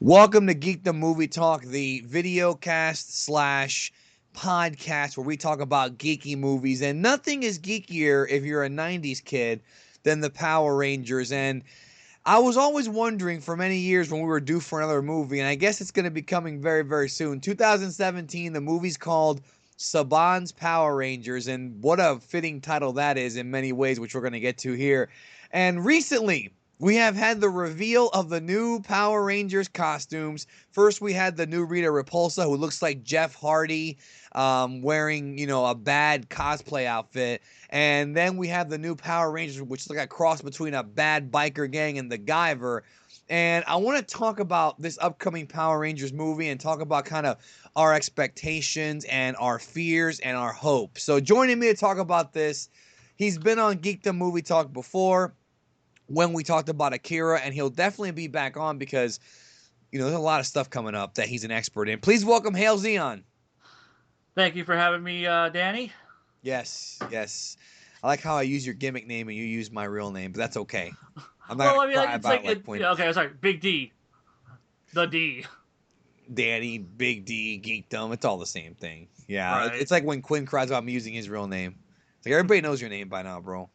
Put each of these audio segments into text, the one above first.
Welcome to Geek the Movie Talk, the video cast slash podcast where we talk about geeky movies. And nothing is geekier if you're a 90s kid than the Power Rangers. And I was always wondering for many years when we were due for another movie, and I guess it's going to be coming very, very soon. 2017, the movie's called Saban's Power Rangers, and what a fitting title that is in many ways, which we're going to get to here. And recently, we have had the reveal of the new Power Rangers costumes. First, we had the new Rita Repulsa, who looks like Jeff Hardy, wearing, a bad cosplay outfit. And then we have the new Power Rangers, which is like a cross between a bad biker gang and the Guyver. And I want to talk about this upcoming Power Rangers movie and talk about kind of our expectations and our fears and our hopes. So joining me to talk about this, he's been on Geek the Movie Talk before when we talked about Akira, and he'll definitely be back on because, there's a lot of stuff coming up that he's an expert in. Please welcome Hale Zeon. Thank you for having me, Danny. Yes. I like how I use your gimmick name and you use my real name, but that's okay. I'm not gonna cry about okay, sorry, Big D. The D. Danny, Big D, Geekdom, it's all the same thing. Yeah, right. It's like when Quinn cries about me using his real name. It's like everybody knows your name by now, bro.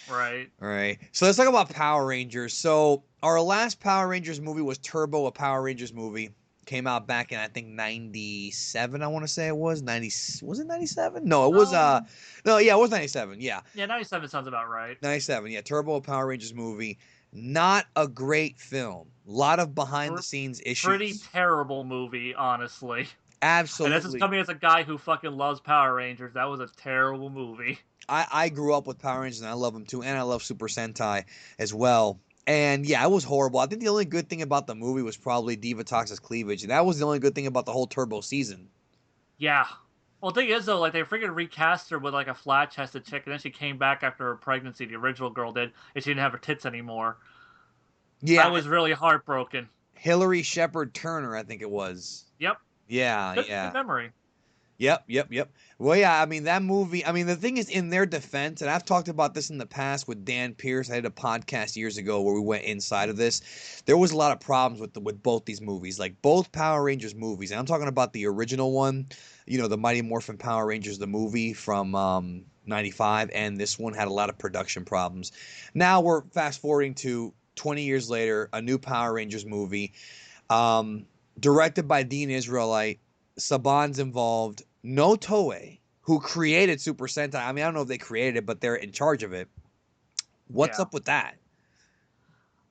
Right. All right. So let's talk about Power Rangers. So our last Power Rangers movie was Turbo, a Power Rangers movie. Came out back in, I think, 97, I want to say it was. Was it 97? No, it was, it was 97, yeah. Yeah, 97 sounds about right. 97, yeah. Turbo, a Power Rangers movie. Not a great film. A lot of behind-the-scenes issues. Pretty terrible movie, honestly. Absolutely. And this is coming as a guy who fucking loves Power Rangers. That was a terrible movie. I grew up with Power Rangers, and I love them too, and I love Super Sentai as well. And yeah, it was horrible. I think the only good thing about the movie was probably Divatox's cleavage. And that was the only good thing about the whole Turbo season. Yeah. Well, the thing is, though, they freaking recast her with, a flat-chested chick, and then she came back after her pregnancy, the original girl did, and she didn't have her tits anymore. Yeah. That was really heartbroken. Hillary Shepard Turner, I think it was. Yep. Yeah. Good memory. Yep. Well, yeah, that movie, the thing is, in their defense, and I've talked about this in the past with Dan Pierce. I did a podcast years ago where we went inside of this. There was a lot of problems with both these movies, like both Power Rangers movies. And I'm talking about the original one, the Mighty Morphin Power Rangers, the movie from 95, and this one had a lot of production problems. Now we're fast forwarding to 20 years later, a new Power Rangers movie, directed by Dean Israelite. Saban's involved. No Toei, who created Super Sentai. I don't know if they created it, but they're in charge of it. What's up with that?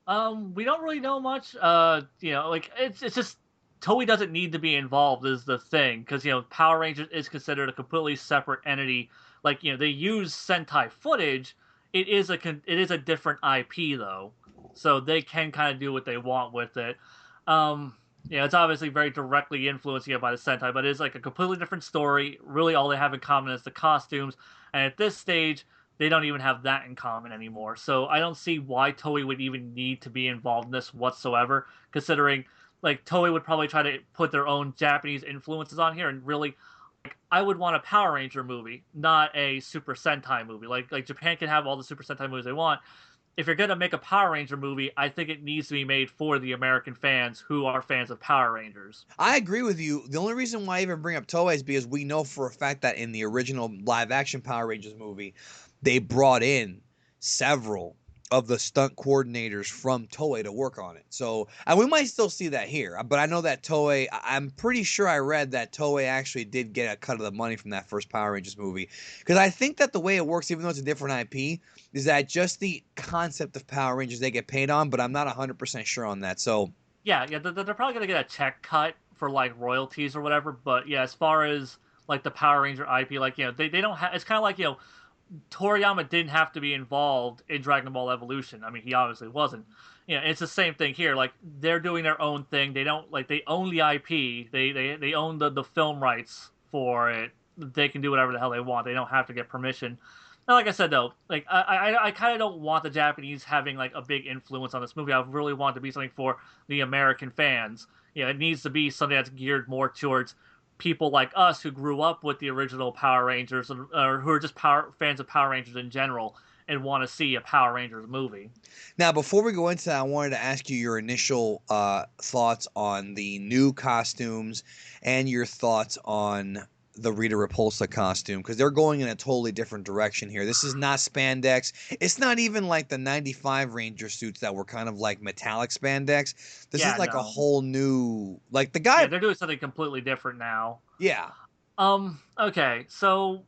We don't really know much. It's just Toei doesn't need to be involved is the thing, because Power Rangers is considered a completely separate entity. They use Sentai footage. It is a different IP though, so they can kind of do what they want with it. It's obviously very directly influenced by the Sentai, but it is a completely different story. Really, all they have in common is the costumes, and at this stage, they don't even have that in common anymore. So I don't see why Toei would even need to be involved in this whatsoever, considering Toei would probably try to put their own Japanese influences on here, and really, I would want a Power Ranger movie, not a Super Sentai movie. Like Japan can have all the Super Sentai movies they want. If you're going to make a Power Ranger movie, I think it needs to be made for the American fans who are fans of Power Rangers. I agree with you. The only reason why I even bring up Toei is because we know for a fact that in the original live-action Power Rangers movie, they brought in several of the stunt coordinators from Toei to work on it. So, and we might still see that here. But I know that Toei, I'm pretty sure I read that Toei actually did get a cut of the money from that first Power Rangers movie. Because I think that the way it works, even though it's a different IP, is that just the concept of Power Rangers they get paid on, but I'm not 100% sure on that. So yeah, they're probably going to get a check cut for royalties or whatever. But yeah, as far as the Power Ranger IP, they don't have, it's kind of Toriyama didn't have to be involved in Dragon Ball Evolution. He obviously wasn't. It's the same thing here. They're doing their own thing. They don't they own the IP. They own the film rights for it. They can do whatever the hell they want. They don't have to get permission. And like I said though, I kind of don't want the Japanese having a big influence on this movie. I really want it to be something for the American fans. It needs to be something that's geared more towards people like us who grew up with the original Power Rangers or who are just fans of Power Rangers in general. and want to see a Power Rangers movie. Now, before we go into that, I wanted to ask you your initial thoughts on the new costumes and your thoughts on the Rita Repulsa costume, because they're going in a totally different direction here. This is not spandex. It's not even like the 95 Ranger suits that were kind of like metallic spandex. This is like a whole new, like the guy. Yeah, they're doing something completely different now. Yeah. Okay, so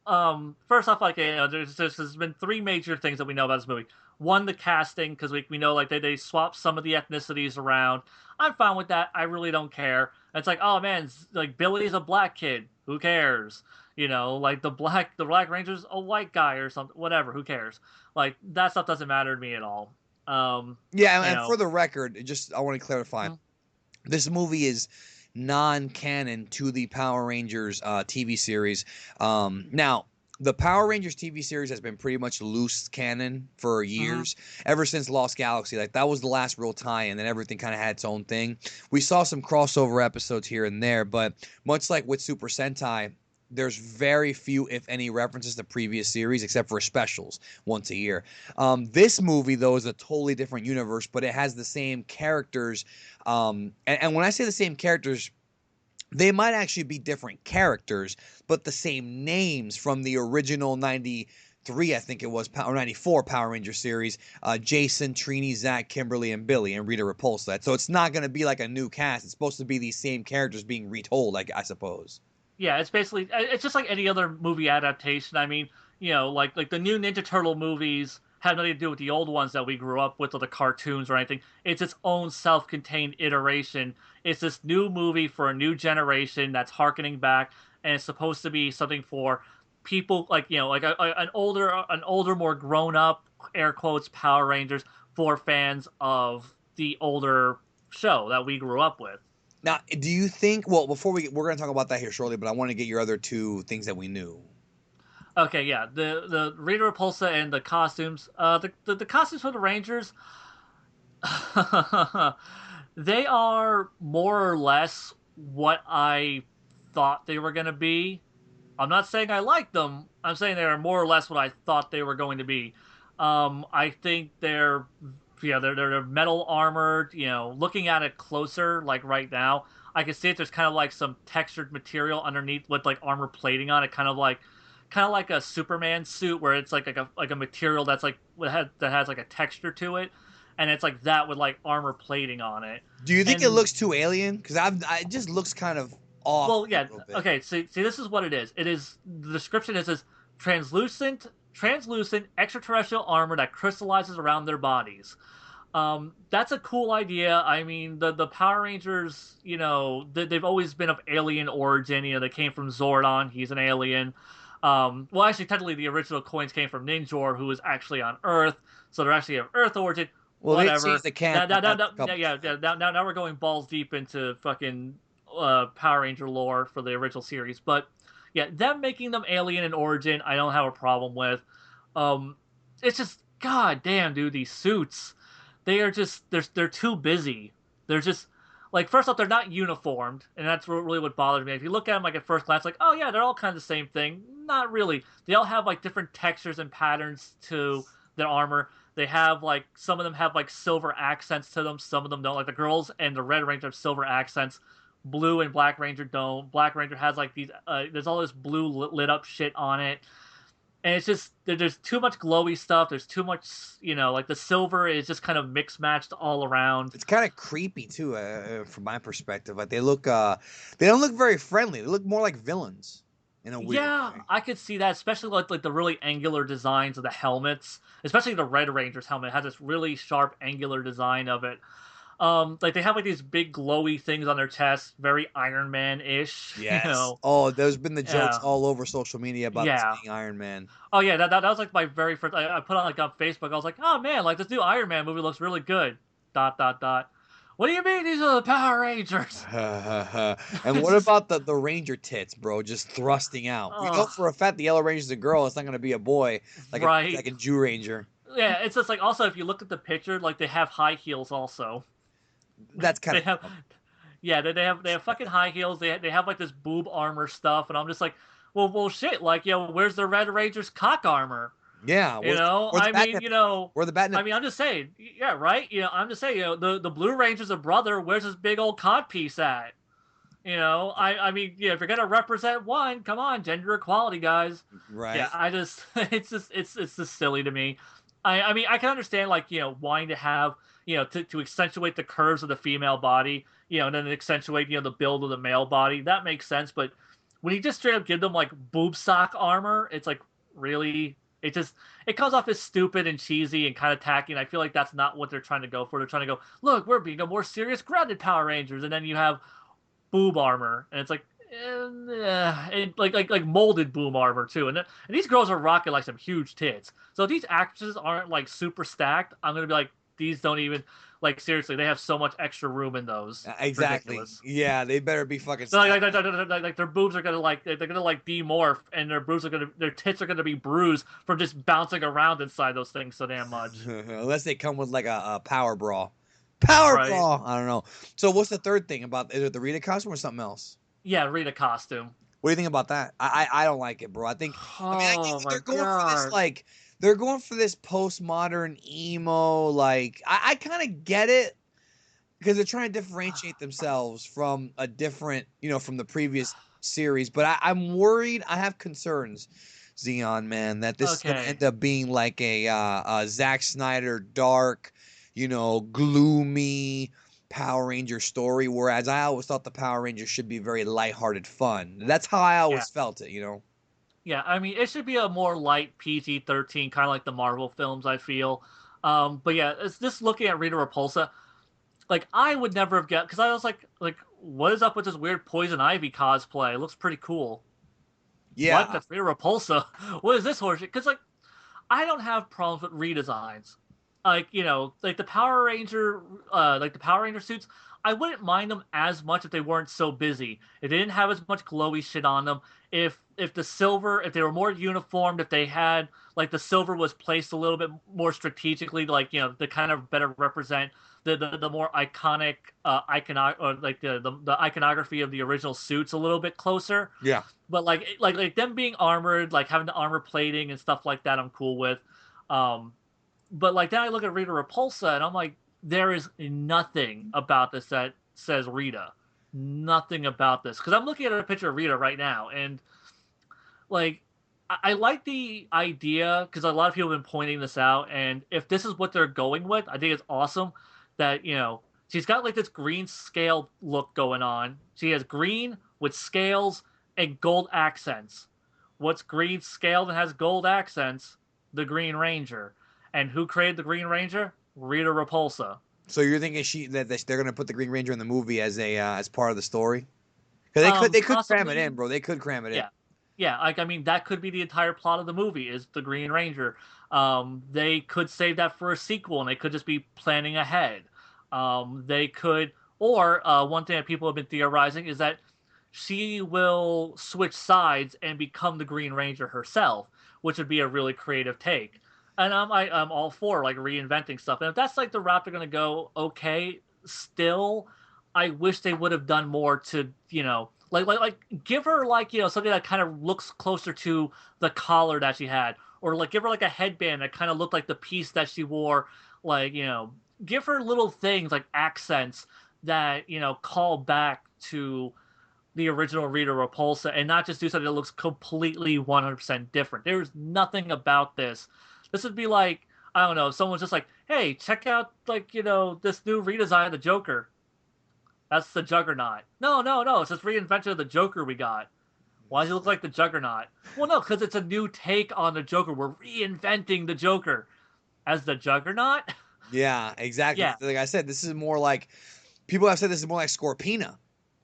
first off, like, you know, there's been three major things that we know about this movie. One, the casting, because we know, like, they swapped some of the ethnicities around. I'm fine with that. I really don't care. It's like, oh man, like, Billy's a black kid. Who cares? You know, like, the Black Ranger's a white guy or something. Whatever. Who cares? Like, that stuff doesn't matter to me at all. Yeah, and for the record, I want to clarify, this movie is non-canon to the Power Rangers TV series. Now, the Power Rangers TV series has been pretty much loose canon for years, ever since Lost Galaxy. Like, that was the last real tie-in, and everything kind of had its own thing. We saw some crossover episodes here and there, but much like with Super Sentai, there's very few, if any, references to previous series, except for specials once a year. This movie, though, is a totally different universe, but it has the same characters. And when I say the same characters, they might actually be different characters, but the same names from the original 93, I think it was, or 94 Power Ranger series. Jason, Trini, Zach, Kimberly, and Billy, and Rita Repulsa. So it's not going to be like a new cast. It's supposed to be these same characters being retold, I suppose. Yeah, it's just like any other movie adaptation. I mean, you know, like the new Ninja Turtle movies have nothing to do with the old ones that we grew up with, or the cartoons or anything. It's its own self-contained iteration. It's this new movie for a new generation that's harkening back, and it's supposed to be something for people like, you know, like an older, more grown-up, air quotes, Power Rangers, for fans of the older show that we grew up with. Now, do you think? Well, we're going to talk about that here shortly, but I want to get your other two things that we knew. Okay, yeah, the Rita Repulsa and the costumes. The costumes for the Rangers, they are more or less what I thought they were going to be. I'm not saying I like them. I'm saying they are more or less what I thought they were going to be. I think they're metal armored. You know, looking at it closer, like right now, I can see it. There's kind of like some textured material underneath with like armor plating on it, kind of like a Superman suit, where it's like a material that's like that has like a texture to it, and it's like that with like armor plating on it. Do you think it looks too alien? Because it just looks kind of off. Well, yeah. Okay. See, this is what it is. It is, the description is translucent extraterrestrial armor that crystallizes around their bodies. That's a cool idea. I mean, the Power Rangers, you know, they've always been of alien origin. You know, they came from Zordon. He's an alien. Well, actually, technically, the original coins came from Ninjor, who was actually on Earth, so they're actually of Earth origin. Well, whatever. Now we're going balls deep into fucking Power Ranger lore for the original series, but yeah, them making them alien in origin, I don't have a problem with. It's just, god damn, dude, these suits, they are just they're too busy. They're just, like, first off, they're not uniformed, and that's really what bothers me. If you look at them, like, at first glance, like, oh yeah, they're all kind of the same thing. Not really. They all have like different textures and patterns to their armor. They have, like, some of them have like silver accents to them. Some of them don't. Like the girls and the Red Ranger have silver accents. Blue and Black Ranger don't. Black Ranger has like these. There's all this blue lit up shit on it, and it's just there's too much glowy stuff. There's too much, you know, like the silver is just kind of mixed matched all around. It's kind of creepy too, from my perspective. Like they don't look very friendly. They look more like villains. In a weird way. I could see that, especially like the really angular designs of the helmets. Especially the Red Ranger's helmet has this really sharp angular design of it. Like they have like these big glowy things on their chest, very Iron Man-ish. Yes. You know? Oh, there's been the jokes all over social media about this being Iron Man. Oh yeah, that was like my very first. I put on like on Facebook. I was like, oh man, like this new Iron Man movie looks really good. ... What do you mean these are the Power Rangers? And what about the Ranger tits, bro? Just thrusting out. You know for a fact the Yellow Ranger's a girl. It's not going to be a boy, like a Jew Ranger. Yeah, it's just like, also, if you look at the picture, like they have high heels also. That's kind of... Yeah, they have fucking high heels. They have like this boob armor stuff, and I'm just like, well shit, like, you know, where's the Red Ranger's cock armor? Yeah, You where's know, where's the I mean, Batman? Where the Batman? I mean, I'm just saying, yeah, right. I'm just saying, the Blue Ranger's a brother. Where's his big old codpiece at? I mean, yeah, if you're gonna represent one, come on, gender equality, guys. Yeah, Right. I just, it's just silly to me. I mean, I can understand like wanting to have to accentuate the curves of the female body, and then accentuate the build of the male body. That makes sense, but when you just straight up give them like boob sock armor, it's like really, it comes off as stupid and cheesy and kind of tacky. And I feel like that's not what they're trying to go for. They're trying to go, look, we're being a more serious, grounded Power Rangers, and then you have boob armor, and it's like, and like molded boob armor too. And these girls are rocking like some huge tits. So if these actresses aren't like super stacked, I'm gonna be like, these don't even like seriously. They have so much extra room in those. It's Exactly. ridiculous. Yeah, they better be fucking. So like their boobs are gonna like they're gonna like demorph, and their tits are gonna be bruised from just bouncing around inside those things so damn much. Unless they come with like a power bra. Power Right. bra. I don't know. So what's the third thing about? Is it the Rita costume or something else? Yeah, Rita costume. What do you think about that? I don't like it, bro. I think I Oh think my they're going for this god. like they're going for this postmodern emo. Like I kind of get it because they're trying to differentiate themselves from a different, from the previous series. But I'm worried. I have concerns, Xeon man, that this is going to Okay. end up being like a Zack Snyder dark, gloomy Power Ranger story. Whereas I always thought the Power Rangers should be very lighthearted fun. That's how I Yeah. always felt it. Yeah, I mean, it should be a more light PG-13, kind of like the Marvel films, I feel. But yeah, it's just looking at Rita Repulsa. Like, I would never have because I was like, what is up with this weird Poison Ivy cosplay? It looks pretty cool. What? Yeah. That's Rita Repulsa. What is this horseshit? Because like, I don't have problems with redesigns. Like like the Power Ranger suits. I wouldn't mind them as much if they weren't so busy. If they didn't have as much glowy shit on them. If the silver, if they were more uniformed, if they had like the silver was placed a little bit more strategically, like to kind of better represent the more iconic or like the iconography of the original suits a little bit closer. Yeah. But like them being armored, like having the armor plating and stuff like that, I'm cool with. Um, but like then I look at Rita Repulsa and I'm like, there is nothing about this that says Rita. Nothing about this because I'm looking at a picture of Rita right now, and like I like the idea because a lot of people have been pointing this out, and if this is what they're going with, I think it's awesome that she's got like this green scale look going on. She has green with scales and gold accents. What's green scaled and has gold accents? The Green Ranger. And who created the Green Ranger? Rita Repulsa. So you're thinking that they're gonna put the Green Ranger in the movie as a as part of the story? Because they could cram it Possibly. in, bro. They could cram it in. Yeah. Yeah, like I mean, that could be the entire plot of the movie is the Green Ranger. They could save that for a sequel, and they could just be planning ahead. They could, or one thing that people have been theorizing is that she will switch sides and become the Green Ranger herself, which would be a really creative take. And I'm all for like reinventing stuff. And if that's like the route they're gonna go, okay. Still, I wish they would have done more to like give her like something that kind of looks closer to the collar that she had, or like give her like a headband that kind of looked like the piece that she wore. Like give her little things like accents that call back to the original Rita Repulsa, and not just do something that looks completely 100% different. There's nothing about this. This would be like, I don't know, if someone's just like, hey, check out like this new redesign of the Joker. That's the Juggernaut. No, no, no. It's this reinvention of the Joker we got. Why does he look like the Juggernaut? Well, no, because it's a new take on the Joker. We're reinventing the Joker as the Juggernaut. Yeah, exactly. Yeah, Like I said, this is more like people have said this is more like Scorpina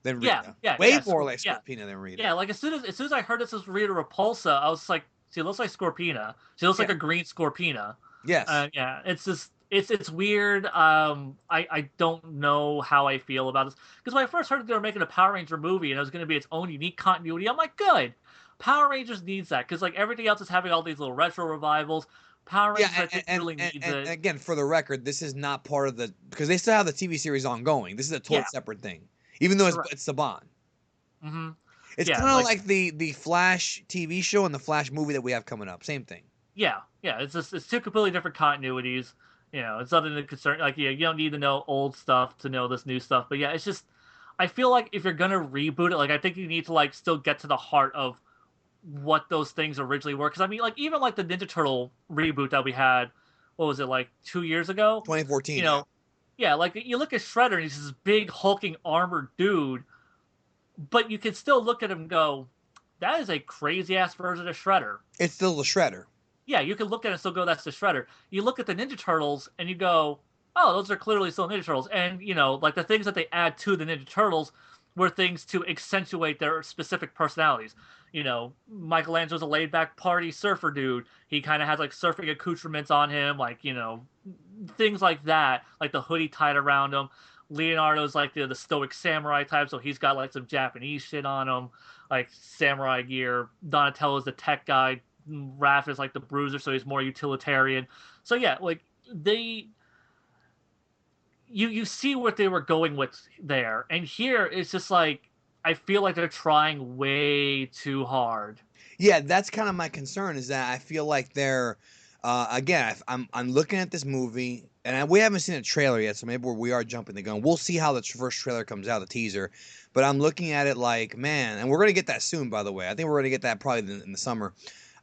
than Rita. yeah, Way yeah, more like yeah, Scorpina than Rita. yeah. Like as soon as I heard this was Rita Repulsa, I was like, she looks like Scorpina. She looks like Yeah. a green Scorpina. Yes. Yeah, it's just it's weird. I don't know how I feel about this because when I first heard they were making a Power Ranger movie and it was going to be its own unique continuity, I'm like, good. Power Rangers needs that because like everything else is having all these little retro revivals. Power Rangers, I think, really needs and it. again, for the record, this is not part of the because they still have the TV series ongoing. This is a total Yeah, separate thing, even though correct. it's Saban. Mm-hmm. It's Yeah, kind of like like the Flash TV show and the Flash movie that we have coming up. Same thing. Yeah, yeah. It's two completely different continuities. It's nothing to concern. Like, yeah, you don't need to know old stuff to know this new stuff. But yeah, it's just, I feel like if you're gonna reboot it, like I think you need to like still get to the heart of what those things originally were. Because I mean, like even like the Ninja Turtle reboot that we had, what was it, like 2 years ago? 2014, You yeah. know, yeah, like you look at Shredder and he's this big hulking armored dude, but you can still look at him and go, that is a crazy ass version of Shredder. It's still the Shredder. Yeah, you can look at it and still go, that's the Shredder. You look at the Ninja Turtles and you go, oh, those are clearly still Ninja Turtles. And, like the things that they add to the Ninja Turtles were things to accentuate their specific personalities. Michelangelo's a laid back party surfer dude. He kind of has like surfing accoutrements on him, like, things like that, like the hoodie tied around him. Leonardo's like the stoic samurai type, so he's got like some Japanese shit on him, like samurai gear. Donatello's the tech guy. Raph is like the bruiser, so he's more utilitarian. So yeah, like they, you see what they were going with there, and here it's just like I feel like they're trying way too hard. Yeah, that's kind of my concern, is that I feel like they're again, I'm looking at this movie, and we haven't seen a trailer yet, so maybe we are jumping the gun. We'll see how the first trailer comes out, the teaser. But I'm looking at it like, man, and we're gonna get that soon, by the way. I think we're gonna get that probably in the summer.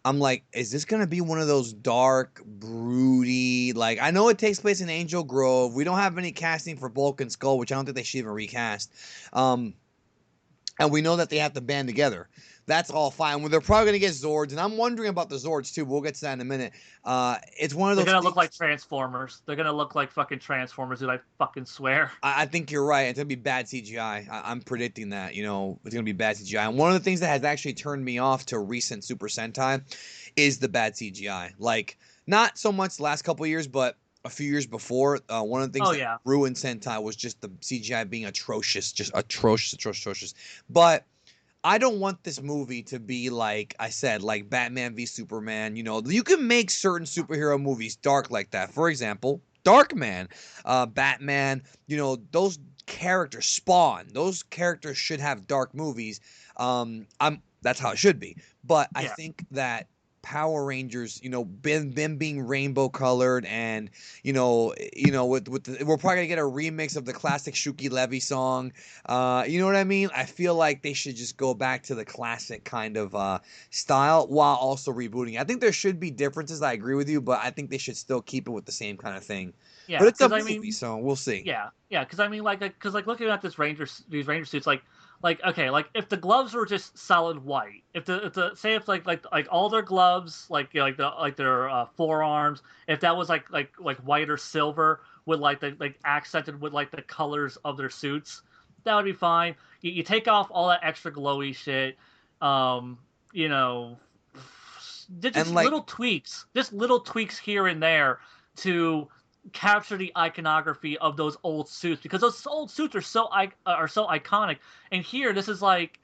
I'm like, is this gonna be one of those dark, broody? Like, I know it takes place in Angel Grove. We don't have any casting for Bulk and Skull, which I don't think they should even recast. Um, and we know that they have to band together. That's all fine. Well, they're probably going to get Zords, and I'm wondering about the Zords too. But we'll get to that in a minute. It's one of They're those gonna things. look like Transformers. They're gonna look like fucking Transformers, dude. I fucking swear. I think you're right. It's going to be bad CGI. I'm predicting that. It's going to be bad CGI. And one of the things that has actually turned me off to recent Super Sentai is the bad CGI. Like, not so much the last couple of years, but a few years before. One of the things Oh that yeah. ruined Sentai was just the CGI being atrocious, just atrocious, atrocious, atrocious. But I don't want this movie to be like I said, like Batman v Superman. You can make certain superhero movies dark like that. For example, Darkman, Batman. Those characters, Spawn. Those characters should have dark movies. I'm That's how it should be. But I Yeah. think that Power Rangers, them being rainbow colored, and we're probably gonna get a remix of the classic Shuki Levy song. You know what I mean? I feel like they should just go back to the classic kind of style while also rebooting. I think there should be differences. I agree with you, but I think they should still keep it with the same kind of thing. But Yeah, it's a because I movie, mean, so we'll see. yeah, because I mean, because like looking at these ranger suits, like okay, like if the gloves were just solid white, if the say if like all their gloves, like their forearms, if that was like white or silver with like the like accented with like the colors of their suits, that would be fine. You take off all that extra glowy shit, um, you know, And just little tweaks here and there to capture the iconography of those old suits, because those old suits are so iconic. And here, this is like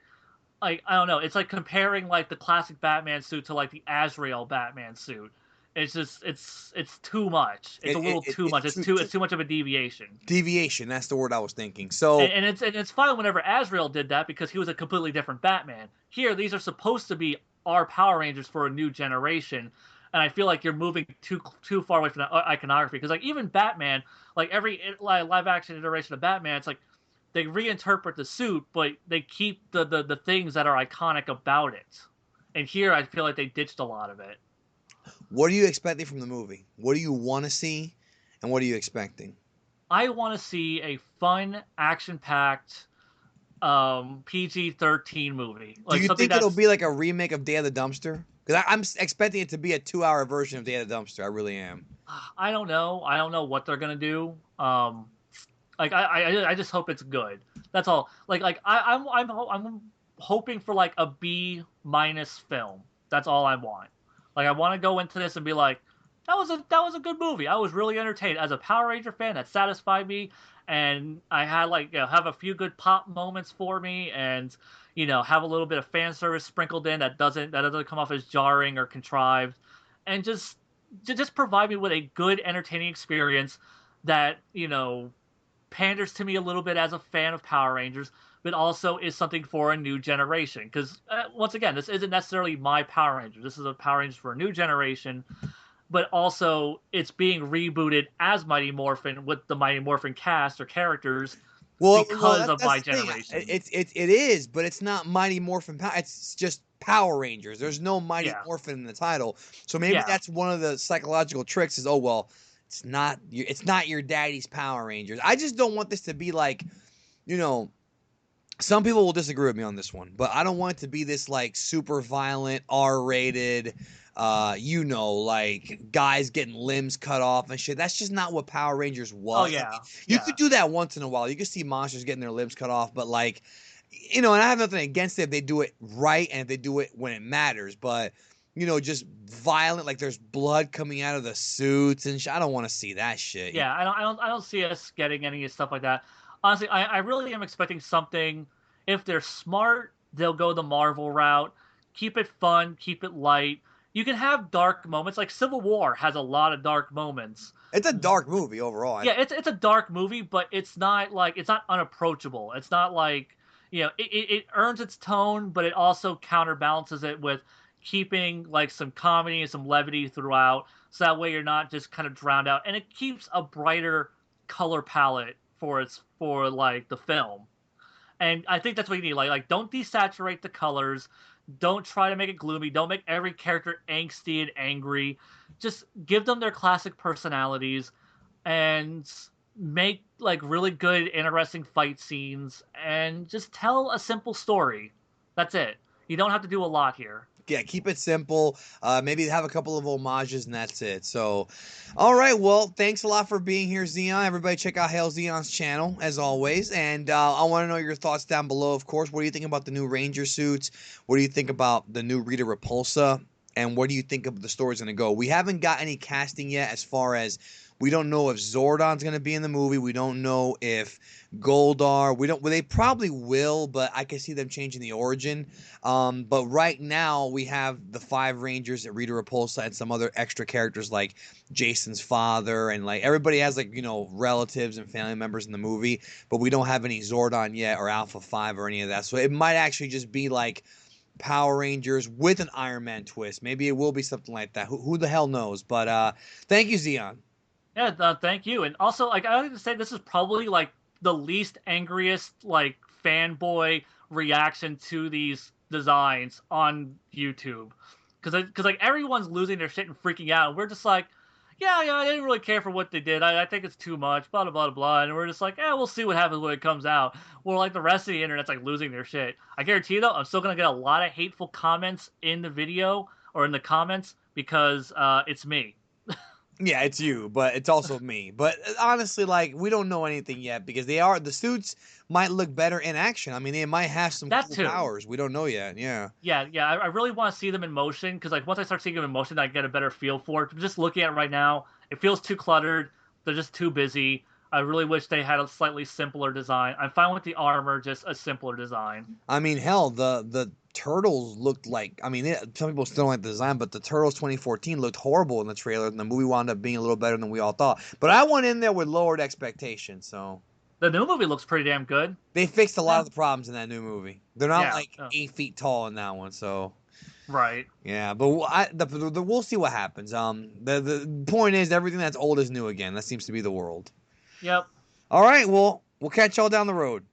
I don't know, it's like comparing like the classic Batman suit to like the Azrael Batman suit. It's just it's too much. It's a little too it's much. It's too much of a deviation. deviation. That's the word I was thinking. So And it's fine whenever Azrael did that because he was a completely different Batman. Here, these are supposed to be our Power Rangers for a new generation, and I feel like you're moving too far away from the iconography. Because like even Batman, like every live action iteration of Batman, it's like they reinterpret the suit, but they keep the things that are iconic about it. And here, I feel like they ditched a lot of it. what are you expecting from the movie? What do you want to see, and what are you expecting? I want to see a fun, action-packed PG-13 movie, Do like you something think it'll that's be like a remake of Day of the Dumpster? Because I'm expecting it to be a 2-hour version of Day of the Dumpster. I really am. I don't know. I don't know what they're gonna do. Like I just hope it's good. That's all. I'm hoping for like a B- film. That's all I want. Like I want to go into this and be like, that was a good movie. I was really entertained as a Power Ranger fan. That satisfied me, and I had like have a few good pop moments for me, and have a little bit of fan service sprinkled in that doesn't come off as jarring or contrived, and just provide me with a good entertaining experience that panders to me a little bit as a fan of Power Rangers, but also is something for a new generation. Because once again, this isn't necessarily my Power Rangers. This is a Power Rangers for a new generation, but also it's being rebooted as Mighty Morphin with the Mighty Morphin cast or characters because of that's my the thing. generation. It is, but it's not Mighty Morphin Power. It's just Power Rangers. There's no Mighty Morphin in the title, so maybe that's one of the psychological tricks. Is it's not your daddy's Power Rangers. I just don't want this to be like, some people will disagree with me on this one, but I don't want it to be this like super violent R-rated. Like guys getting limbs cut off and shit. That's just not what Power Rangers was. Oh yeah, I mean, you could do that once in a while. You could see monsters getting their limbs cut off, but like, and I have nothing against it if they do it right and if they do it when it matters. But just violent, like there's blood coming out of the suits and shit. I don't want to see that shit. Yeah, I don't see us getting any stuff like that. Honestly, I really am expecting something. If they're smart, they'll go the Marvel route. Keep it fun, keep it light. You can have dark moments. Like Civil War has a lot of dark moments. It's a dark movie overall. Yeah, it's a dark movie, but it's not unapproachable. It's not like, it earns its tone, but it also counterbalances it with keeping like some comedy and some levity throughout, so that way you're not just kind of drowned out, and it keeps a brighter color palette for like the film. And I think that's what you need. Like don't desaturate the colors. Don't try to make it gloomy. Don't make every character angsty and angry. Just give them their classic personalities and make like really good, interesting fight scenes and just tell a simple story. That's it. You don't have to do a lot here. Yeah, keep it simple. Maybe have a couple of homages, and that's it. So, all right. Well, thanks a lot for being here, Zeon. Everybody, check out Hail Zeon's channel as always. And I want to know your thoughts down below. Of course, what do you think about the new Ranger suits? What do you think about the new Rita Repulsa? And what do you think of the story's going to go? We haven't got any casting yet, as far as we don't know if Zordon's going to be in the movie. We don't know if Goldar. Well, they probably will, but I can see them changing the origin. But right now we have the 5 Rangers, Rita Repulsa, and some other extra characters like Jason's father, and like everybody has like relatives and family members in the movie. But we don't have any Zordon yet, or Alpha 5, or any of that. So it might actually just be like Power Rangers with an Iron Man twist. Maybe it will be something like that. Who the hell knows? But thank you, Zeon. Yeah, thank you. And also, like, I like to say, this is probably like the least angriest like fanboy reaction to these designs on YouTube, because like everyone's losing their shit and freaking out, and we're just like, yeah, I didn't really care for what they did. I think it's too much, blah blah blah blah, and we're just like, yeah, we'll see what happens when it comes out. Well, like the rest of the internet's like losing their shit. I guarantee you though, I'm still gonna get a lot of hateful comments in the video or in the comments because it's me. Yeah, it's you, but it's also me. But honestly, like, we don't know anything yet because the suits might look better in action. I mean, they might have some cool powers. We don't know yet. Yeah. Yeah. I really want to see them in motion because, like, once I start seeing them in motion, I get a better feel for it. Just looking at it right now, it feels too cluttered. They're just too busy. I really wish they had a slightly simpler design. I'm fine with the armor, just a simpler design. I mean, hell, the turtles looked like, I mean, some people still don't like the design, but the Turtles 2014 looked horrible in the trailer, and the movie wound up being a little better than we all thought. But I went in there with lowered expectations, so. The new movie looks pretty damn good. They fixed a lot of the problems in that new movie. They're not 8 feet tall in that one, so. Right. Yeah, but we'll see what happens. The point is, everything that's old is new again. That seems to be the world. Yep. All right, well, we'll catch y'all down the road.